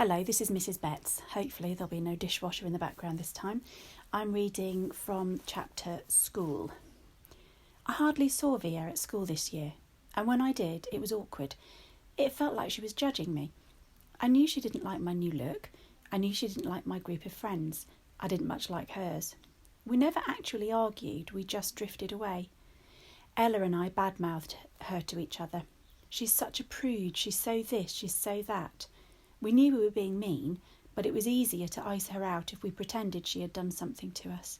Hello, this is Mrs. Betts. Hopefully there'll be no dishwasher in the background this time. I'm reading from chapter School. I hardly saw Via at school this year, and when I did, it was awkward. It felt like she was judging me. I knew she didn't like my new look. I knew she didn't like my group of friends. I didn't much like hers. We never actually argued, we just drifted away. Ella and I badmouthed her to each other. She's such a prude, she's so this, she's so that. We knew we were being mean, but it was easier to ice her out if we pretended she had done something to us.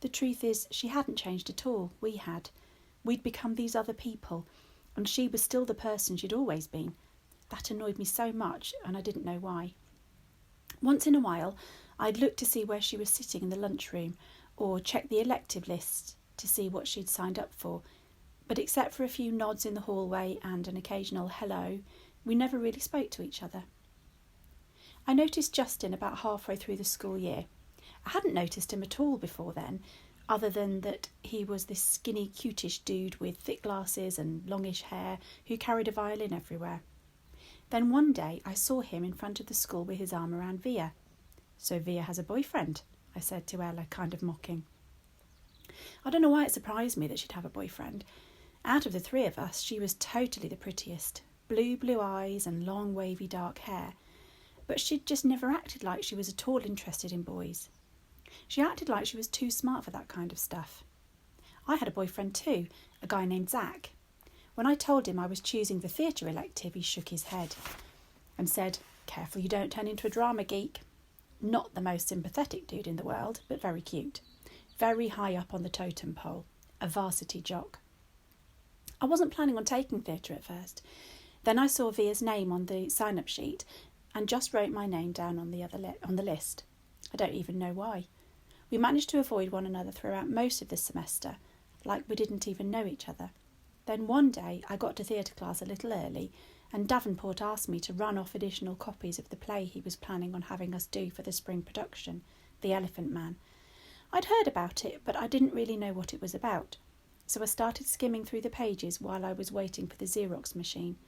The truth is, she hadn't changed at all, we had. We'd become these other people, and she was still the person she'd always been. That annoyed me so much, and I didn't know why. Once in a while, I'd look to see where she was sitting in the lunchroom, or check the elective list to see what she'd signed up for, but except for a few nods in the hallway and an occasional hello, we never really spoke to each other. I noticed Justin about halfway through the school year. I hadn't noticed him at all before then, other than that he was this skinny, cutish dude with thick glasses and longish hair who carried a violin everywhere. Then one day I saw him in front of the school with his arm around Via. "So Via has a boyfriend," I said to Ella, kind of mocking. I don't know why it surprised me that she'd have a boyfriend. Out of the three of us, she was totally the prettiest. Blue eyes and long, wavy, dark hair. But she'd just never acted like she was at all interested in boys. She acted like she was too smart for that kind of stuff. I had a boyfriend too, a guy named Zach. When I told him I was choosing the theatre elective, he shook his head and said, "Careful you don't turn into a drama geek." Not the most sympathetic dude in the world, but very cute. Very high up on the totem pole, a varsity jock. I wasn't planning on taking theatre at first. Then I saw Via's name on the sign-up sheet and just wrote my name down on the list. I don't even know why. We managed to avoid one another throughout most of the semester, like we didn't even know each other. Then one day I got to theatre class a little early, and Davenport asked me to run off additional copies of the play he was planning on having us do for the spring production, The Elephant Man. I'd heard about it, but I didn't really know what it was about, so I started skimming through the pages while I was waiting for the Xerox machine.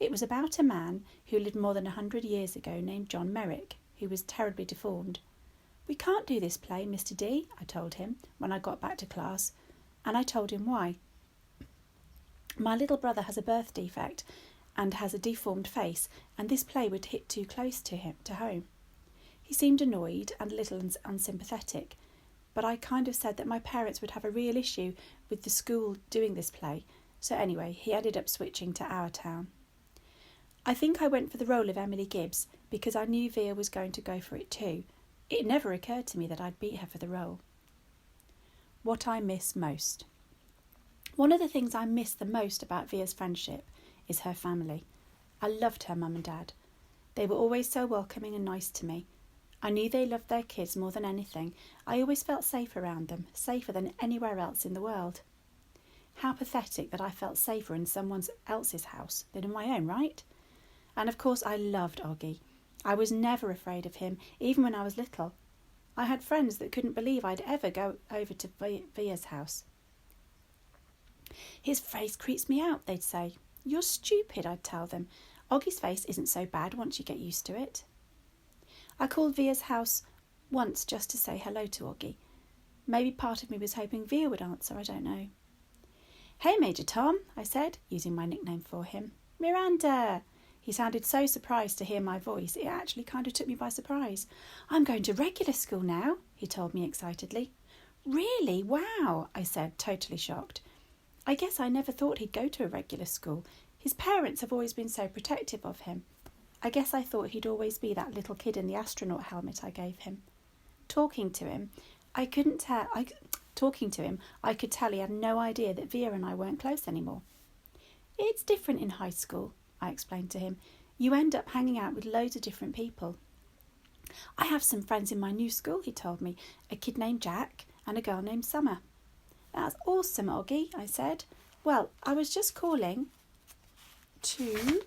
It was about a man who lived more than 100 years ago named John Merrick, who was terribly deformed. "We can't do this play, Mr. D," I told him when I got back to class, and I told him why. "My little brother has a birth defect and has a deformed face, and this play would hit too close to home." He seemed annoyed and a little unsympathetic, but I kind of said that my parents would have a real issue with the school doing this play, so anyway, he ended up switching to our town. I think I went for the role of Emily Gibbs because I knew Via was going to go for it too. It never occurred to me that I'd beat her for the role. What I miss most. One of the things I miss the most about Via's friendship is her family. I loved her mum and dad. They were always so welcoming and nice to me. I knew they loved their kids more than anything. I always felt safe around them, safer than anywhere else in the world. How pathetic that I felt safer in someone else's house than in my own, right? And of course I loved Oggy. I was never afraid of him, even when I was little. I had friends that couldn't believe I'd ever go over to Via's house. "His face creeps me out," they'd say. "You're stupid," I'd tell them. "Oggy's face isn't so bad once you get used to it." I called Via's house once just to say hello to Oggy. Maybe part of me was hoping Via would answer, I don't know. "Hey, Major Tom," I said, using my nickname for him. "Miranda!" He sounded so surprised to hear my voice, it actually kind of took me by surprise. "I'm going to regular school now," he told me excitedly. "Really? Wow," I said, totally shocked. I guess I never thought he'd go to a regular school. His parents have always been so protective of him. I guess I thought he'd always be that little kid in the astronaut helmet I gave him. Talking to him, I could tell he had no idea that Via and I weren't close anymore. "It's different in high school," I explained to him. "You end up hanging out with loads of different people." "I have some friends in my new school," he told me, "a kid named Jack and a girl named Summer." "That's awesome, Oggy," I said. "Well, I was just calling to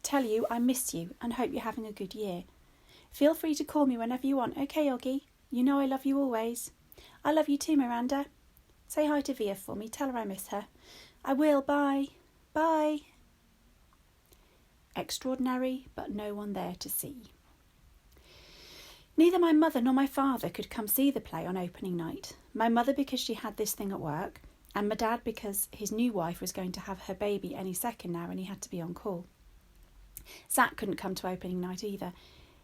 tell you I miss you and hope you're having a good year. Feel free to call me whenever you want, okay, Oggy? You know I love you always." "I love you too, Miranda. Say hi to Via for me, tell her I miss her." "I will, bye." "Bye." Extraordinary, but no one there to see. Neither my mother nor my father could come see the play on opening night. My mother because she had this thing at work, and my dad because his new wife was going to have her baby any second now and he had to be on call. Zach couldn't come to opening night either.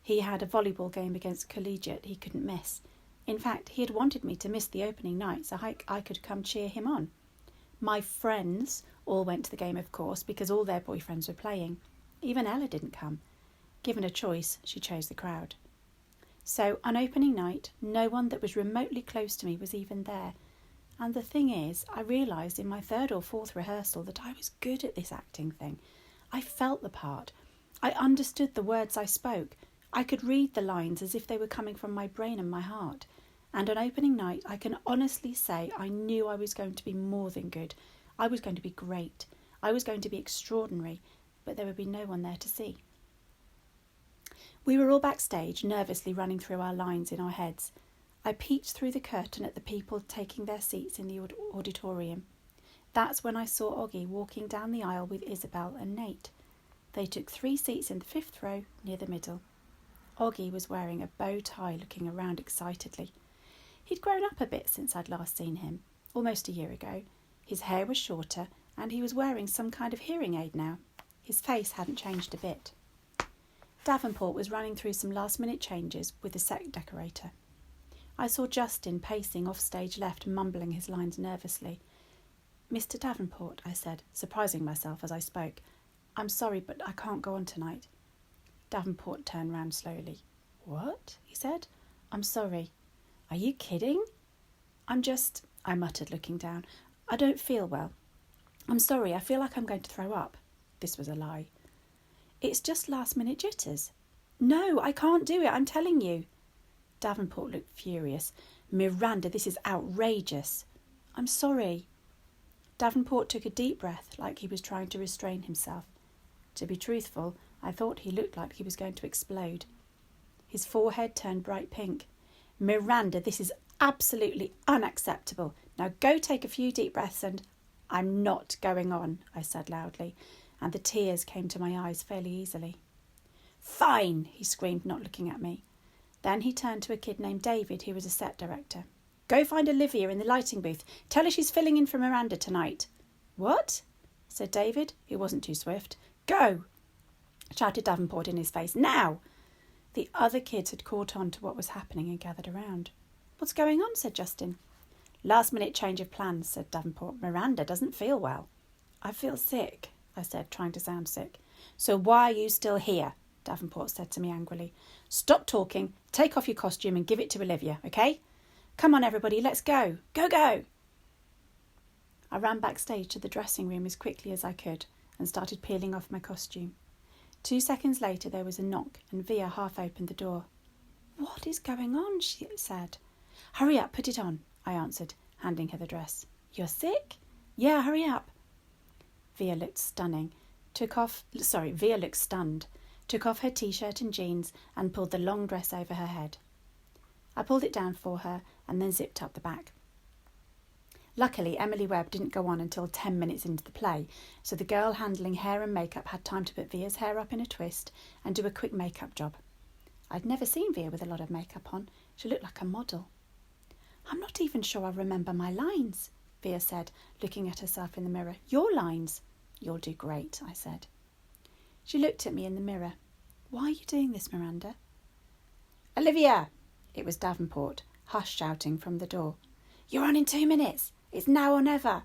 He had a volleyball game against Collegiate he couldn't miss. In fact, he had wanted me to miss the opening night so I could come cheer him on. My friends all went to the game, of course, because all their boyfriends were playing. Even Ella didn't come. Given a choice, she chose the crowd. So, on opening night, no one that was remotely close to me was even there. And the thing is, I realised in my third or fourth rehearsal that I was good at this acting thing. I felt the part. I understood the words I spoke. I could read the lines as if they were coming from my brain and my heart. And on opening night, I can honestly say I knew I was going to be more than good. I was going to be great. I was going to be extraordinary, but there would be no one there to see. We were all backstage, nervously running through our lines in our heads. I peeked through the curtain at the people taking their seats in the auditorium. That's when I saw Oggy walking down the aisle with Isabel and Nate. They took 3 seats in the 5th row, near the middle. Oggy was wearing a bow tie, looking around excitedly. He'd grown up a bit since I'd last seen him, almost a year ago. His hair was shorter, and he was wearing some kind of hearing aid now. His face hadn't changed a bit. Davenport was running through some last-minute changes with the set decorator. I saw Justin pacing off stage left, mumbling his lines nervously. "Mr. Davenport," I said, surprising myself as I spoke. "I'm sorry, but I can't go on tonight." Davenport turned round slowly. "What?" he said. "I'm sorry." "Are you kidding?" I muttered, looking down. "I don't feel well. I'm sorry, I feel like I'm going to throw up." This was a lie. "It's just last-minute jitters." "No, I can't do it, I'm telling you." Davenport looked furious. "Miranda, this is outrageous." "I'm sorry." Davenport took a deep breath, like he was trying to restrain himself. To be truthful, I thought he looked like he was going to explode. His forehead turned bright pink. "Miranda, this is absolutely unacceptable. Now go take a few deep breaths and—" "I'm not going on," I said loudly, and the tears came to my eyes fairly easily. "Fine," he screamed, not looking at me. Then he turned to a kid named David, who was a set director. "Go find Olivia in the lighting booth. Tell her she's filling in for Miranda tonight." "What?" said David, who wasn't too swift. "Go!" shouted Davenport in his face. "Now!" The other kids had caught on to what was happening and gathered around. "What's going on?" said Justin. "Last-minute change of plans," said Davenport. "Miranda doesn't feel well." "I feel sick," I said, trying to sound sick. "So why are you still here?" Davenport said to me angrily. "Stop talking, take off your costume and give it to Olivia, okay? Come on, everybody, let's go. Go, go!" I ran backstage to the dressing room as quickly as I could and started peeling off my costume. 2 seconds later there was a knock and Via half opened the door. "What is going on?" she said. "Hurry up, put it on," I answered, handing her the dress. "You're sick?" "Yeah, hurry up." Via looked stunned, took off her t-shirt and jeans and pulled the long dress over her head. I pulled it down for her and then zipped up the back. Luckily, Emily Webb didn't go on until 10 minutes into the play, so the girl handling hair and makeup had time to put Via's hair up in a twist and do a quick makeup job. I'd never seen Via with a lot of makeup on. She looked like a model. "I'm not even sure I remember my lines," Via said, looking at herself in the mirror. "Your lines." "You'll do great," I said. She looked at me in the mirror. "Why are you doing this, Miranda?" "Olivia!" It was Davenport, hush shouting from the door. "You're on in 2 minutes. It's now or never."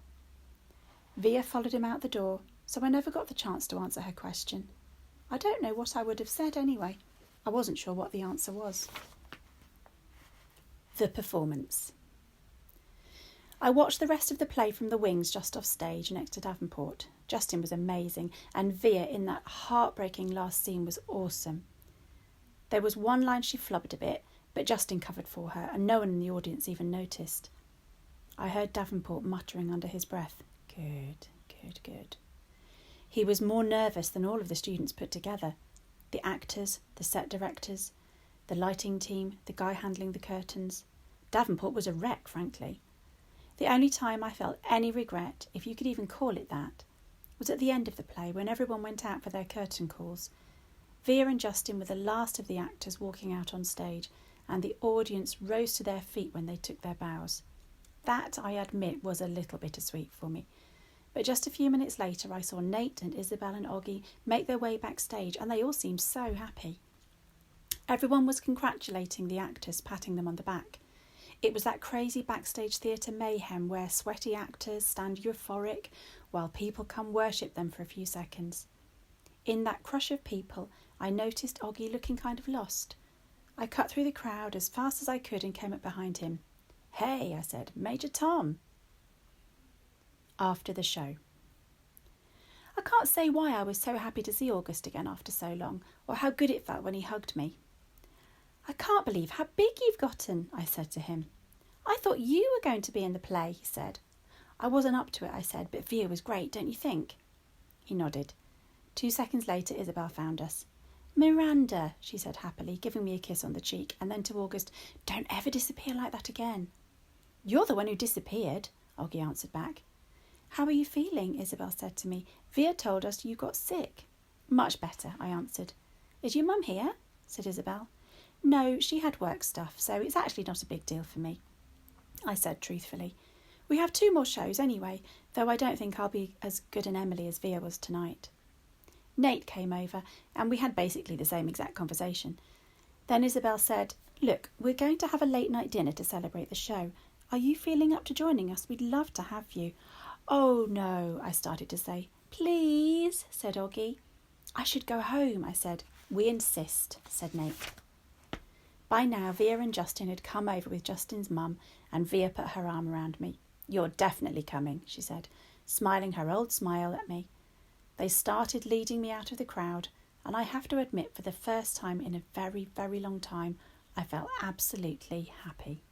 Via followed him out the door, so I never got the chance to answer her question. I don't know what I would have said anyway. I wasn't sure what the answer was. The performance. I watched the rest of the play from the wings just off stage next to Davenport. Justin was amazing, and Via in that heartbreaking last scene was awesome. There was one line she flubbed a bit, but Justin covered for her, and no one in the audience even noticed. I heard Davenport muttering under his breath, "Good, good, good." He was more nervous than all of the students put together. The actors, the set directors, the lighting team, the guy handling the curtains. Davenport was a wreck, frankly. The only time I felt any regret, if you could even call it that, was at the end of the play when everyone went out for their curtain calls. Via and Justin were the last of the actors walking out on stage, and the audience rose to their feet when they took their bows. That, I admit, was a little bittersweet for me. But just a few minutes later, I saw Nate and Isabel and Oggy make their way backstage, and they all seemed so happy. Everyone was congratulating the actors, patting them on the back. It was that crazy backstage theatre mayhem where sweaty actors stand euphoric while people come worship them for a few seconds. In that crush of people, I noticed Oggy looking kind of lost. I cut through the crowd as fast as I could and came up behind him. "Hey," I said, "Major Tom." After the show. I can't say why I was so happy to see August again after so long, or how good it felt when he hugged me. "I can't believe how big you've gotten," I said to him. "I thought you were going to be in the play," he said. "I wasn't up to it," I said, "but Via was great, don't you think?" He nodded. 2 seconds later, Isabel found us. "Miranda," she said happily, giving me a kiss on the cheek, and then to August, "Don't ever disappear like that again." "You're the one who disappeared," Oggy answered back. "How are you feeling?" Isabel said to me. "Via told us you got sick." "Much better," I answered. "Is your mum here?" said Isabel. "No, she had work stuff, so it's actually not a big deal for me," I said truthfully. "We have 2 more shows anyway, though I don't think I'll be as good an Emily as Via was tonight." Nate came over, and we had basically the same exact conversation. Then Isabel said, "Look, we're going to have a late-night dinner to celebrate the show. Are you feeling up to joining us? We'd love to have you." "Oh, no," I started to say. "Please," said Oggy. "I should go home," I said. "We insist," said Nate. By now, Via and Justin had come over with Justin's mum, and Via put her arm around me. "You're definitely coming," she said, smiling her old smile at me. They started leading me out of the crowd, and I have to admit, for the first time in a very, very long time, I felt absolutely happy.